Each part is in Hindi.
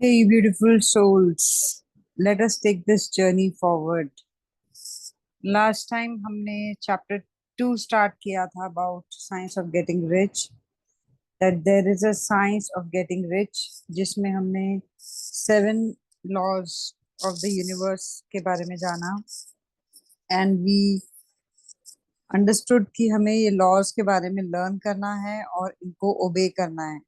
Hey, beautiful souls, let us take this journey forward. Last time हमने chapter 2 start किया था about science of getting rich, that there is a science of getting rich, जिसमें हमने 7 laws of the universe के बारे में जाना and we understood कि हमें ये laws के बारे में learn करना है और इनको obey करना है।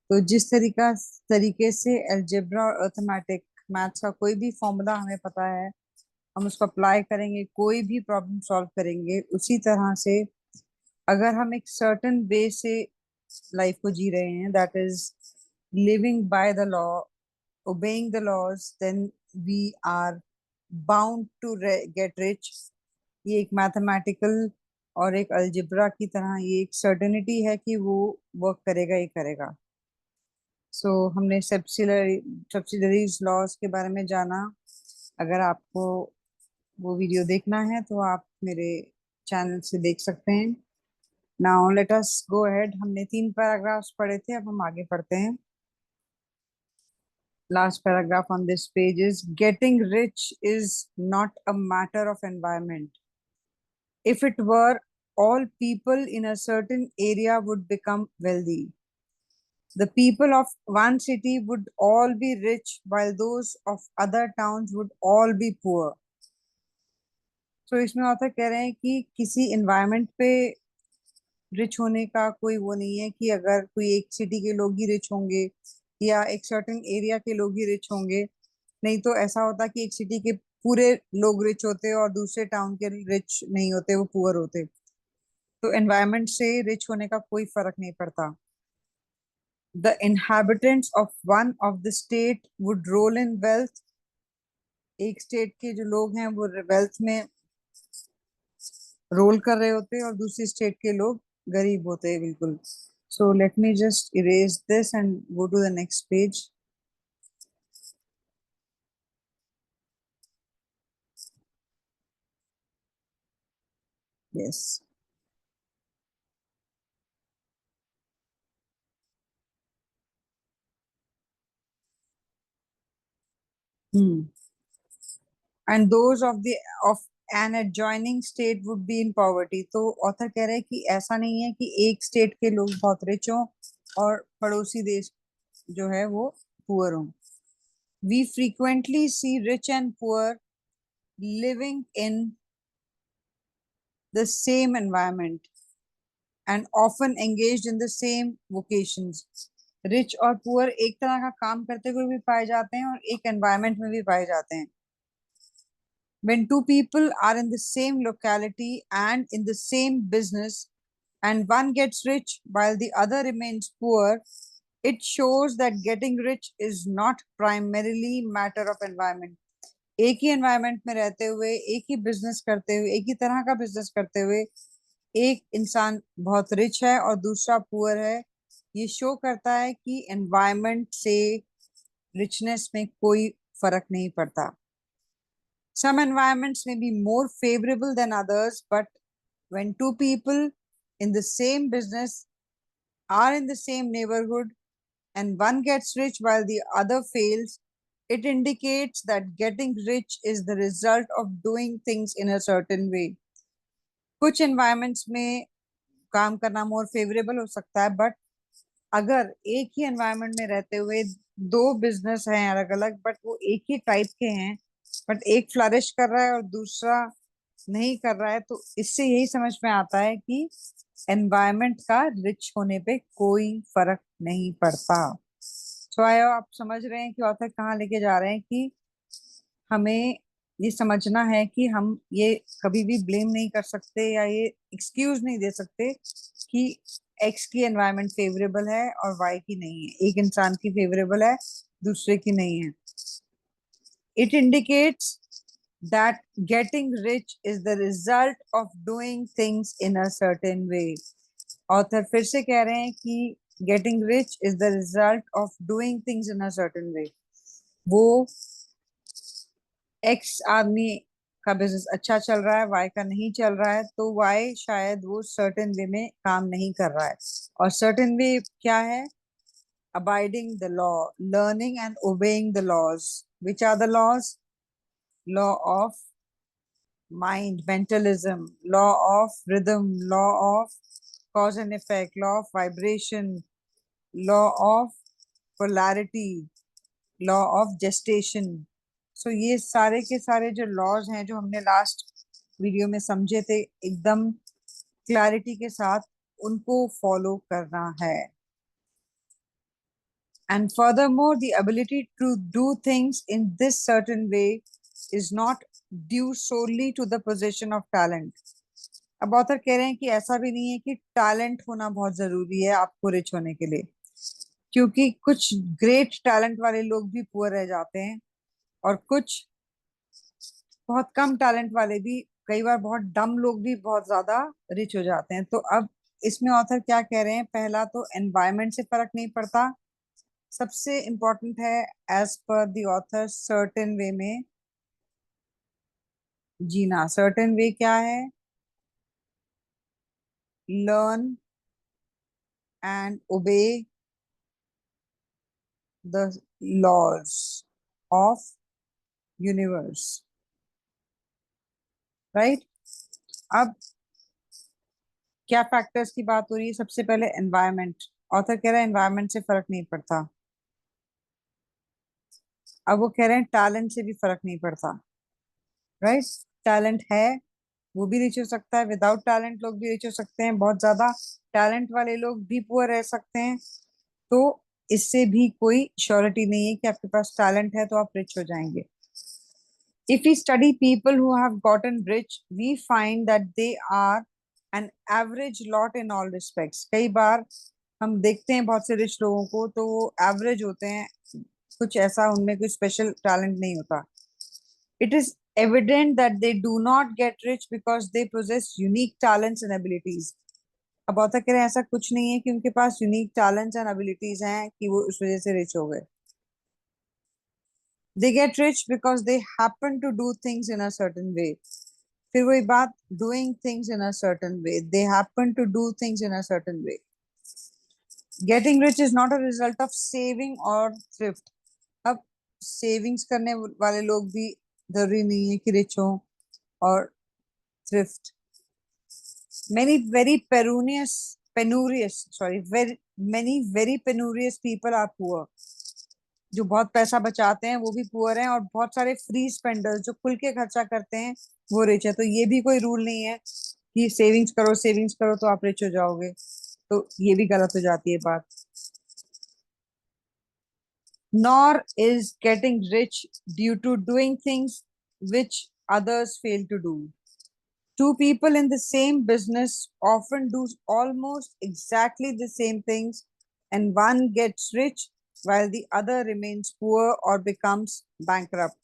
तो जिस तरीके से अलजेब्रा और अर्थमेटिक मैथ्स का कोई भी फॉर्मूला हमें पता है, हम उसको अप्लाई करेंगे, कोई भी प्रॉब्लम सॉल्व करेंगे, उसी तरह से अगर हम एक सर्टेन वे से लाइफ को जी रहे हैं, that is living by the law, obeying the laws, then we are bound to get rich. ये एक मैथमेटिकल और एक अलजेब्रा की तरह ये एक सर्टेनिटी है कि वो वर्क करेगा ही करेगा। हमने सब्सिडरीज लॉस के बारे में जाना। अगर आपको वो वीडियो देखना है तो आप मेरे चैनल से देख सकते हैं। Now let us go ahead. हमने 3 पैराग्राफ्स पढ़े थे, अब हम आगे पढ़ते हैं। Last paragraph on this page is getting rich is not a matter of environment. If it were, all people in a certain area would become wealthy. The people of one city would all be rich, while those of other towns would all be poor. तो इसमें ऑथर कह रहे हैं कि किसी एनवायरनमेंट पे रिच होने का कोई वो नहीं है कि अगर कोई एक सिटी के लोग ही रिच होंगे या एक सर्टेन एरिया के लोग ही रिच होंगे। नहीं तो ऐसा होता कि एक सिटी के पूरे लोग रिच होते और दूसरे टाउन के रिच नहीं होते, वो पुअर होते। तो एनवायरनमेंट से रिच होने का कोई फर्क नहीं पड़ता। The inhabitants of one of the state would roll in wealth. एक स्टेट के जो लोग हैं वो वेल्थ में रोल कर रहे होते हैं और दूसरी स्टेट के लोग गरीब होते हैं, बिल्कुल। So let me just erase this and go to the next page. Yes. Hmm. And those of an adjoining state would be in poverty. तो ऑथर कह रहे हैं कि ऐसा नहीं है कि एक स्टेट के लोग बहुत रिच हों और पड़ोसी देश जो है वो पुअर हों। We frequently see rich and poor living in the same environment and often engaged in the same vocations. Rich और पुअर एक तरह का काम करते हुए भी पाए जाते हैं और एक एनवायरनमेंट में भी पाए जाते हैं। When two people are in the same locality and in the same business, and one gets rich while the other remains poor, it shows that getting rich is not primarily matter of environment. एक ही एनवायरनमेंट में रहते हुए, एक ही बिजनेस करते हुए, एक ही तरह का बिजनेस करते हुए एक इंसान बहुत रिच है और दूसरा पुअर है, ये शो करता है कि एनवायरनमेंट से रिचनेस में कोई फर्क नहीं पड़ता। Some environments may be more favorable than others, but when two people in the same business are in the same neighborhood and one gets rich while the other fails, it indicates that getting rich is the result of doing things in a certain way. कुछ environments में काम करना more favorable हो सकता है, but अगर एक ही environment में रहते हुए दो business हैं अलग अलग, but वो एक ही type के हैं, but एक flourish कर रहा है और दूसरा नहीं कर रहा है, तो इससे यही समझ में आता है कि एनवायरनमेंट का रिच होने पे कोई फर्क नहीं पड़ता। सो आया, आप समझ रहे हैं कि ऑथर कहाँ लेके जा रहे हैं कि हमें ये समझना है कि हम ये कभी भी ब्लेम नहीं कर सकते या ये एक्सक्यूज नहीं दे सकते कि एक्स की एनवायरनमेंट फेवरेबल है और वाई की नहीं है। एक इंसान की फेवरेबल है, दूसरे की नहीं है। It indicates that getting rich is the result of doing things in a certain way. Author फिर से कह रहे हैं कि getting rich is the result of doing things in a certain way. वो एक्स आदमी का बिजनेस अच्छा चल रहा है, वाई का नहीं चल रहा है, तो वाई शायद वो सर्टेन वे में काम नहीं कर रहा है। और सर्टेन वे क्या है? abiding the law, learning and obeying the laws. Which are the laws? Law of mind, mentalism, law of rhythm, law of cause and effect, law of vibration, law of polarity, law of gestation. So ये सारे के सारे जो लॉज हैं जो हमने लास्ट वीडियो में समझे थे एकदम क्लैरिटी के साथ उनको फॉलो करना है. And furthermore, the ability to do things in this certain way is not due solely to the possession of talent. अब ऑथर कह रहे हैं कि ऐसा भी नहीं है कि टैलेंट होना बहुत जरूरी है आपको रिच होने के लिए, क्योंकि कुछ ग्रेट टैलेंट वाले लोग भी पुअर रह जाते हैं और कुछ बहुत कम टैलेंट वाले भी, कई बार बहुत डम लोग भी बहुत ज्यादा रिच हो जाते हैं. तो अब इसमें ऑथर क्या कह रहे हैं? पहला तो एनवायरनमेंट से फर्क नहीं पड़ता. सबसे इम्पोर्टेंट है as per the author certain way में जीना. सर्टेन वे क्या है? Learn and obey the laws of universe. Right. अब क्या फैक्टर्स की बात हो रही है? सबसे पहले एनवायरनमेंट. ऑथर कह रहा है एनवायरनमेंट से फर्क नहीं पड़ता. अब वो कह रहे हैं टैलेंट से भी फर्क नहीं पड़ता. राइट. टैलेंट है वो भी रिच हो सकता है, विदाउट टैलेंट लोग भी रिच हो सकते हैं, बहुत ज्यादा टैलेंट वाले लोग भी पुअर रह सकते हैं. तो इससे भी कोई श्योरिटी नहीं है कि आपके पास टैलेंट है तो आप रिच हो जाएंगे. If we study people who have gotten rich, we find that they are an average lot in all respects. कई बार हम देखते हैं बहुत से रिच लोगों को तो वो एवरेज होते हैं, कुछ ऐसा उनमें कोई स्पेशल टैलेंट नहीं होता. It is evident that they do not get rich because they possess unique talents and abilities. अब author कह रहे हैं ऐसा कुछ नहीं है कि उनके पास यूनिक टैलेंट्स एंड एबिलिटीज हैं कि वो उस वजह से रिच हो गए. They get rich because they happen to do things in a certain way. फिर वही बात, doing things in a certain way. They happen to do things in a certain way. Getting rich is not a result of saving or thrift. अब सेविंग्स करने वाले लोग भी जरूरी नहीं है कि रिच हो, और thrift. Many very penurious people are poor. जो बहुत पैसा बचाते हैं वो भी पुअर हैं, और बहुत सारे फ्री स्पेंडर्स जो खुल के खर्चा करते हैं वो रिच है. तो ये भी कोई रूल नहीं है कि सेविंग्स करो तो आप रिच हो जाओगे. तो ये भी गलत हो जाती है बात. Nor is getting rich due to doing things which others fail to do. Two people in the same business often do almost exactly the same things, and one gets rich while the other remains poor or becomes bankrupt.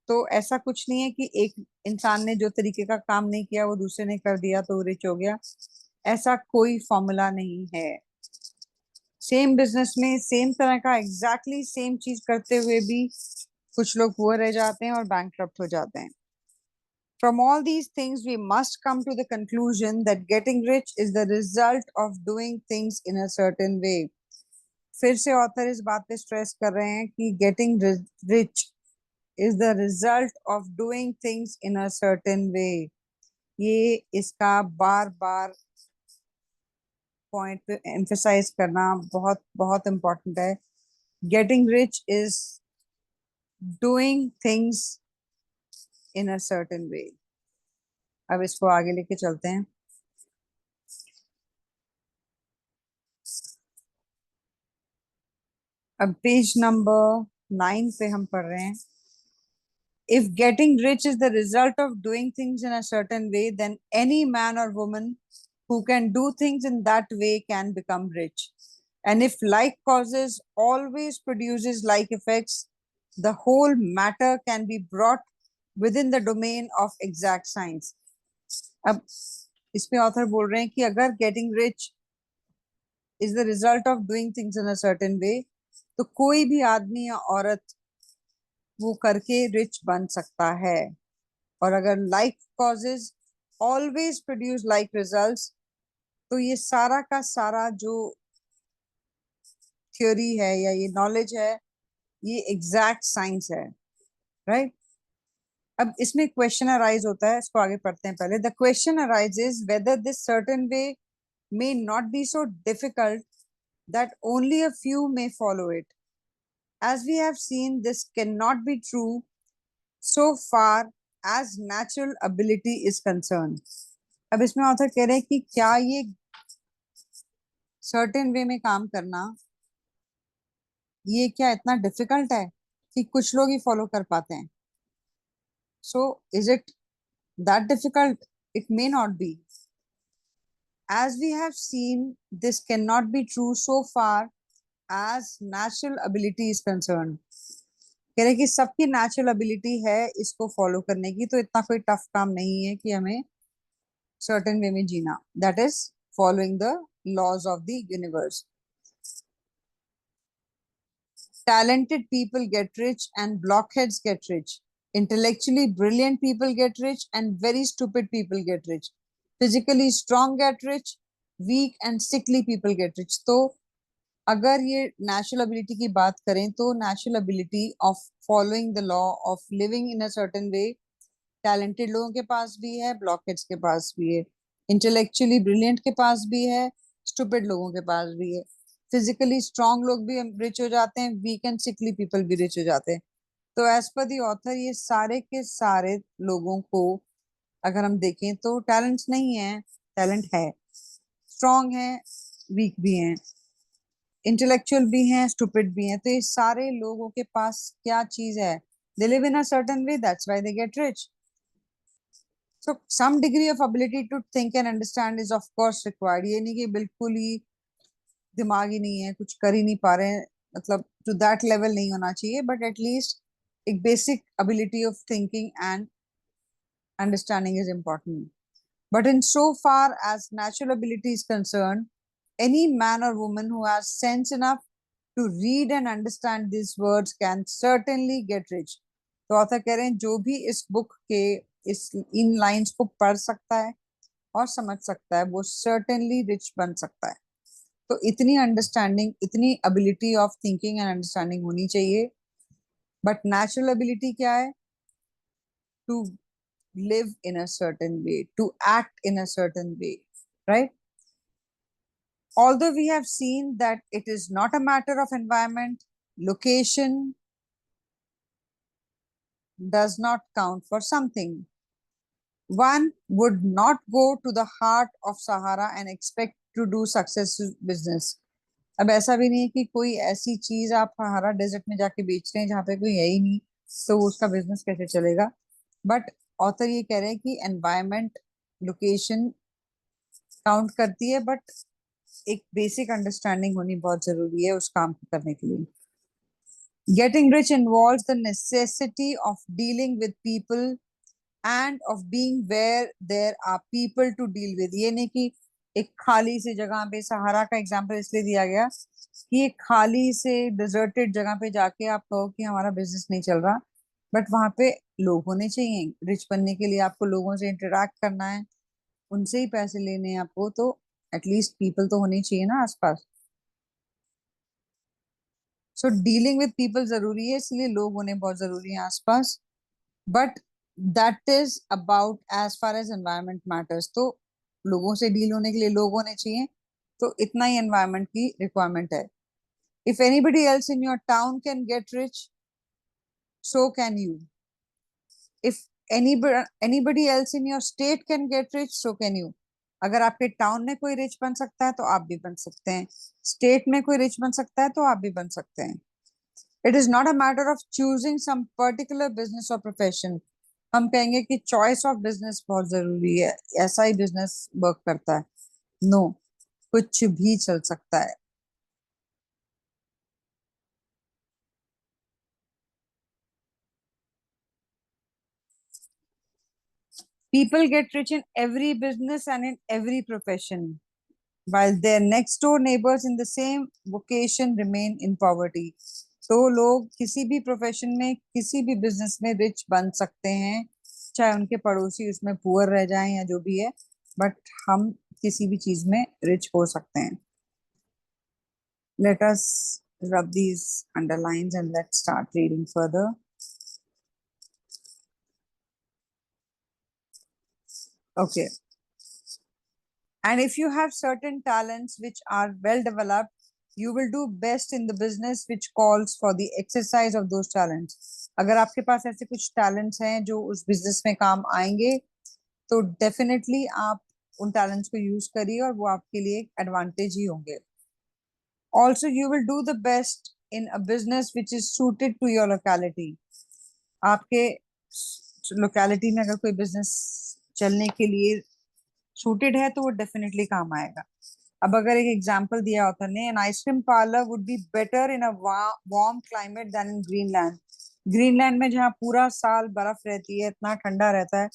तो ऐसा कुछ नहीं है कि एक इंसान ने जो तरीके का काम नहीं किया वो दूसरे ने कर दिया तो रिच हो गया. ऐसा कोई फॉर्मूला नहीं है. सेम बिजनेस में सेम तरह का एग्जैक्टली सेम चीज करते हुए भी कुछ लोग पुअर रह जाते हैं और बैंकक्रप्ट हो जाते हैं. From all these things, we must come to the conclusion that getting rich is the result of doing things in a certain way. फिर से ऑथर इस बात पे स्ट्रेस कर रहे हैं कि getting rich is the result of doing things in a certain way. ये इसका बार बार पॉइंट पे एम्फेसाइज करना बहुत बहुत इम्पोर्टेंट है. Getting rich is doing things in a certain way. अब इसको आगे लेके चलते हैं. अब पेज नंबर 9 पे हम पढ़ रहे हैं. If getting rich is the result of doing things in a certain way, then any man or woman who can do things in that way can become rich. And if like causes always produces like effects, the whole matter can be brought within the domain of exact science. अब इसमें ऑथर बोल रहे हैं कि अगर getting rich is the result of doing things in a certain वे, तो कोई भी आदमी या औरत वो करके रिच बन सकता है. और अगर like causes always produce like results, तो ये सारा का सारा जो थ्योरी है या ये नॉलेज है, ये एग्जैक्ट साइंस है, राइट। अब इसमें क्वेश्चन अराइज होता है, इसको आगे पढ़ते हैं पहले। The question arises whether this certain way may not be so difficult that only a few may follow it. As we have seen, this cannot be true so far as natural ability is concerned. अब इसमें ऑथर कह रहे हैं कि क्या ये सर्टेन वे में काम करना, ये क्या इतना डिफिकल्ट है कि कुछ लोग ही फॉलो कर पाते हैं? So is it that difficult? It may not be. As we have seen, this cannot be true so far as natural ability is concerned. कह रहे कि सबकी नेचुरल एबिलिटी है इसको फॉलो करने की, तो इतना कोई टफ काम नहीं है कि हमें सर्टेन वे में जीना, that is following the laws of the universe. Talented people get rich and blockheads get rich. Intellectually brilliant people get rich and very stupid people get rich. Physically strong get rich, weak and sickly people get rich. तो अगर ये नेचुरल एबिलिटी की बात करें तो natural ability of following the law of living in a certain way talented लोगों के पास भी है, ब्लॉकहेड्स के पास भी है, इंटेलेक्चुअली ब्रिलियंट के पास भी है, स्टूपिड लोगों के पास भी है. फिजिकली स्ट्रांग लोग भी रिच हो जाते हैं, वीक एंड सिकली पीपल भी रिच हो जाते हैं. तो एज पर दी ऑथर ये सारे के सारे लोगों को अगर हम देखें तो टैलेंट्स नहीं है, टैलेंट है, स्ट्रांग है, वीक भी हैं, इंटेलेक्चुअल भी हैं, स्टूपिड भी हैं. तो ये सारे लोगों के पास क्या चीज है? They live in a certain way, that's why they get rich. So some degree of ability to think and understand is of course required. ये नहीं कि बिल्कुल ही दिमाग ही नहीं है, कुछ कर ही नहीं पा रहे हैं, मतलब टू दैट लेवल नहीं होना चाहिए, बट एटलीस्ट एक basic ability of thinking and understanding is important. But in so far as natural ability is concerned, any man or woman who has sense enough to read and understand these words can certainly get rich. तो ऑथर कह रहे हैं जो भी इस बुक के इस इन लाइंस को पढ़ सकता है और समझ सकता है वो सर्टेनली रिच बन सकता है. तो इतनी अंडरस्टैंडिंग, इतनी ability of thinking and understanding होनी चाहिए. बट नेचुरल एबिलिटी क्या है? To live in a certain way, to act in a certain way, right? Although we have seen that it is not a matter of environment, location does not count for something. One would not go to the heart of Sahara and expect to do successful business. अब ऐसा भी नहीं है कि कोई ऐसी चीज आप सहारा डेजर्ट में जाके बेच रहे हैं जहाँ पे कोई है ही नहीं, तो उसका बिजनेस कैसे चलेगा? बट ऑथर ये कह रहे हैं कि एनवायरमेंट, लोकेशन काउंट करती है, बट एक बेसिक अंडरस्टैंडिंग होनी बहुत जरूरी है उस काम को करने के लिए. Getting rich involves the necessity of dealing with people and of being where there are people to deal with. ये नहीं कि एक खाली सी जगह पे, सहारा का एग्जांपल इसलिए दिया गया कि एक खाली से डिजर्टेड जगह पे जाके आप कहो कि हमारा बिजनेस नहीं चल रहा, बट वहां पे लोग होने चाहिए. रिच बनने के लिए आपको लोगों से इंटरेक्ट करना है, उनसे ही पैसे लेने हैं आपको, तो एटलीस्ट पीपल तो होने चाहिए ना आसपास. सो डीलिंग विद पीपल जरूरी है, इसलिए लोग होने बहुत जरूरी है आसपास. But that is about as far as environment matters. तो लोगों से डील होने के लिए लोग होने चाहिए, तो इतना ही एनवायरमेंट की रिक्वायरमेंट है. If anybody else in your town can get rich, so can you. If anybody else in your state can get rich, so can you. अगर आपके टाउन में कोई रिच बन सकता है तो आप भी बन सकते हैं, स्टेट में कोई रिच बन सकता है तो आप भी बन सकते हैं. It is not a matter of choosing some particular business और प्रोफेशन. हम कहेंगे कि चॉइस ऑफ बिजनेस बहुत जरूरी है, ऐसा ही बिजनेस वर्क करता है. नो, कुछ भी चल सकता है. People get rich in every business and in every profession, while their next door neighbors in the same vocation remain in poverty. तो लोग किसी भी प्रोफेशन में, किसी भी बिजनेस में रिच बन सकते हैं, चाहे उनके पड़ोसी उसमें पुअर रह जाएं या जो भी है, बट हम किसी भी चीज में रिच हो सकते हैं. Let us rub these underlines and let's start reading further. Okay. And if you have certain talents which are well developed, you will do best in the business which calls for the exercise of those talents. अगर आपके पास ऐसे कुछ talents हैं जो उस business में काम आएंगे, तो definitely आप उन talents को use करिए और वो आपके लिए एक advantage ही होंगे. Also, you will do the best in a business which is suited to your locality. आपके locality में अगर कोई business चलने के लिए suited है तो वो definitely काम आएगा. अब अगर एक एग्जांपल दिया होता ने, an ice cream parlour would be better in a warm climate than in Greenland. Greenland में जहाँ पूरा साल बर्फ रहती है, इतना ठंडा रहता है,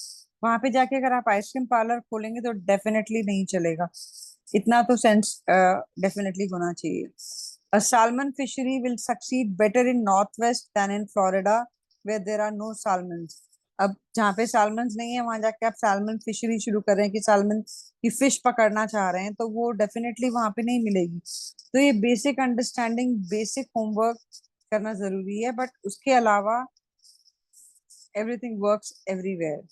वहां पे जाके अगर आप आइसक्रीम पार्लर खोलेंगे तो डेफिनेटली नहीं चलेगा. इतना तो सेंस डेफिनेटली होना चाहिए. A salmon fishery will succeed better in north west than in Florida where there are no salmons. अब जहाँ पे साल्मन्स नहीं है वहां जाके आप साल्मन फिशरी शुरू कर रहे हैं कि साल्मन की फिश पकड़ना चाह रहे हैं, तो वो डेफिनेटली वहां पे नहीं मिलेगी. तो ये बेसिक अंडरस्टैंडिंग, बेसिक होमवर्क करना जरूरी है, बट उसके अलावा everything works everywhere.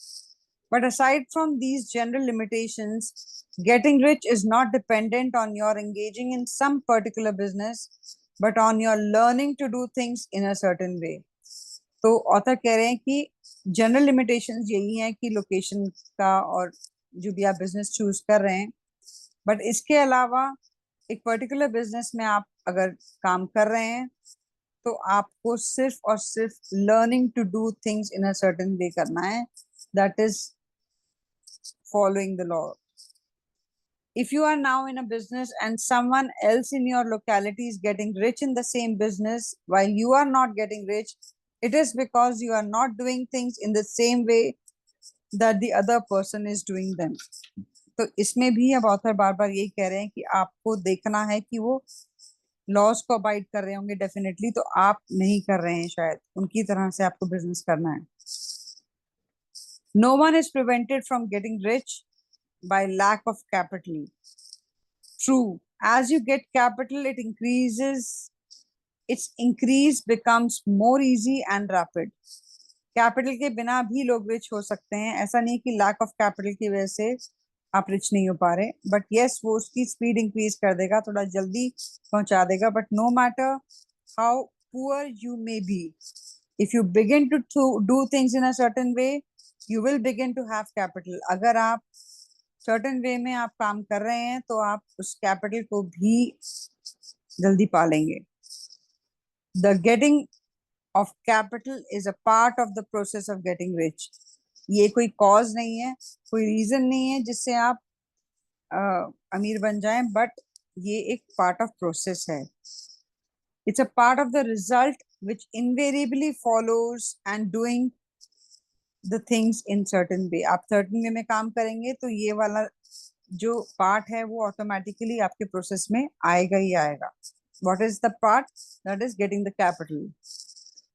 But aside from these general limitations, getting rich is not dependent on your engaging in some particular business, but on your learning to do things in a certain way. तो ऑथर कह रहे हैं कि जनरल लिमिटेशंस यही हैं कि लोकेशन का और जो भी आप बिजनेस चूज कर रहे हैं, बट इसके अलावा एक पर्टिकुलर बिजनेस में आप अगर काम कर रहे हैं तो आपको सिर्फ और सिर्फ learning to do things in a certain way करना है. That is following the law. If you are now in a business and someone else in your locality is getting rich in the same business while you are not getting rich, it is because you are not doing things in the same way that the other person is doing them. तो इसमें भी अब ऑथर बार बार यही कह रहे हैं कि आपको देखना है कि वो लॉस को अबाइड कर रहे होंगे डेफिनेटली, तो आप नहीं कर रहे हैं, शायद उनकी तरह से आपको बिजनेस करना है. No one is prevented from getting rich by lack of capital. True, as you get capital, its increase becomes more easy and rapid. Capital के बिना भी लोग रिच हो सकते हैं, ऐसा नहीं कि लैक ऑफ कैपिटल की वजह से आप रिच नहीं हो पा रहे, बट यस वो उसकी स्पीड इंक्रीज कर देगा, थोड़ा जल्दी पहुंचा देगा. But no matter how poor you may be, if you begin to do things in a certain way, you will begin to have capital. अगर आप सर्टेन वे में आप काम कर रहे हैं तो आप उस कैपिटल को भी जल्दी पालेंगे. The getting off capital is a part of the process of getting rich. ये कोई कॉज नहीं है, कोई रीजन नहीं है जिससे आप अमीर बन जाएं, बट ये एक पार्ट ऑफ प्रोसेस है. It's a part of the result which invariably follows and doing the things in certain way. आप सर्टेन वे में काम करेंगे तो ये वाला जो पार्ट है वो ऑटोमेटिकली आपके प्रोसेस में आएगा ही आएगा. What is the part? That is getting the capital.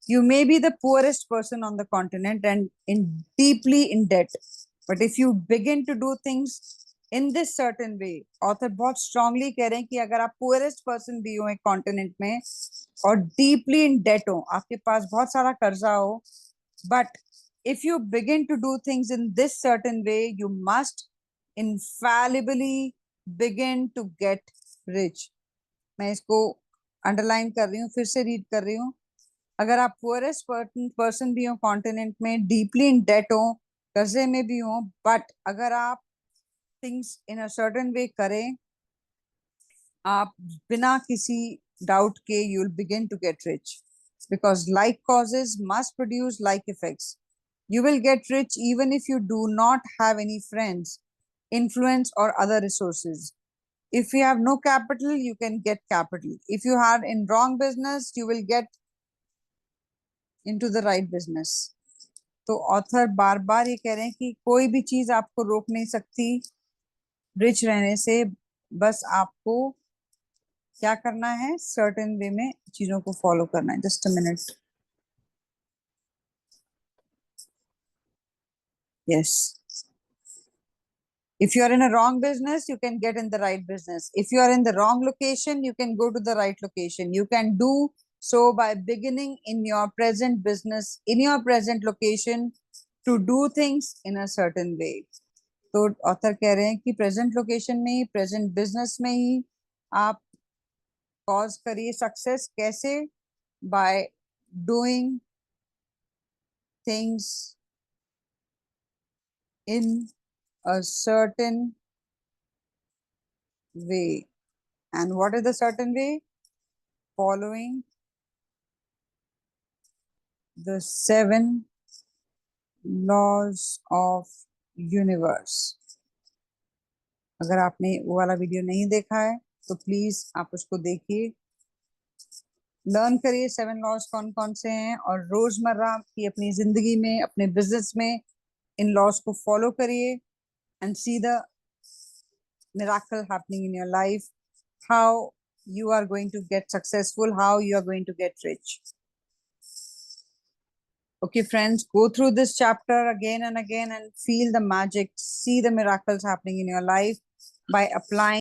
You may be the poorest person on the continent and deeply in debt, but if you begin to do things in this certain way, author बहुत strongly कह रहे हैं कि अगर आप poorest person भी हो एक continent में और deeply in debt हो, आपके पास बहुत सारा कर्जा हो, but if you begin to do things in this certain way, you must infallibly begin to get rich. मैं इसको अंडरलाइन कर रही हूँ, फिर से रीड कर रही हूँ. अगर आप पुअरेस्ट पर्सन भी हो कॉन्टिनेंट में, डीपली इन डेट हो, कर्जे में भी हो, बट अगर आप थिंग्स इन अ सर्टेन वे करें, आप बिना किसी डाउट के you will begin to get rich, because like causes must produce like effects. You will get rich even if you do not have any friends, influence, or other resources. If you have no capital, you can get capital. If you are in wrong business, you will get into the right business. तो ऑथर बार बार ये कह रहे हैं कि कोई भी चीज आपको रोक नहीं सकती रिच रहने से, बस आपको क्या करना है, सर्टेन वे में चीजों को फॉलो करना है. Just a minute. Yes, If you are in a wrong business, you can get in the right business. If you are in the wrong location, you can go to the right location. You can do so by beginning in your present business, in your present location, to do things in a certain way. तो ऑथर कह रहे हैं कि प्रेजेंट लोकेशन में ही, प्रेजेंट बिजनेस में ही आप कॉज करिए सक्सेस। कैसे? By doing things in a certain way. And what is the certain way? Following the 7 laws of universe. अगर आपने वो वाला वीडियो नहीं देखा है तो प्लीज आप उसको देखिए, लर्न करिए 7 लॉज कौन कौन से हैं, और रोजमर्रा की अपनी जिंदगी में, अपने बिजनेस में इन लॉज को फॉलो करिए and see the miracle happening in your life, how you are going to get successful, how you are going to get rich. Okay, friends, go through this chapter again and again and feel the magic, see the miracles happening in your life by applying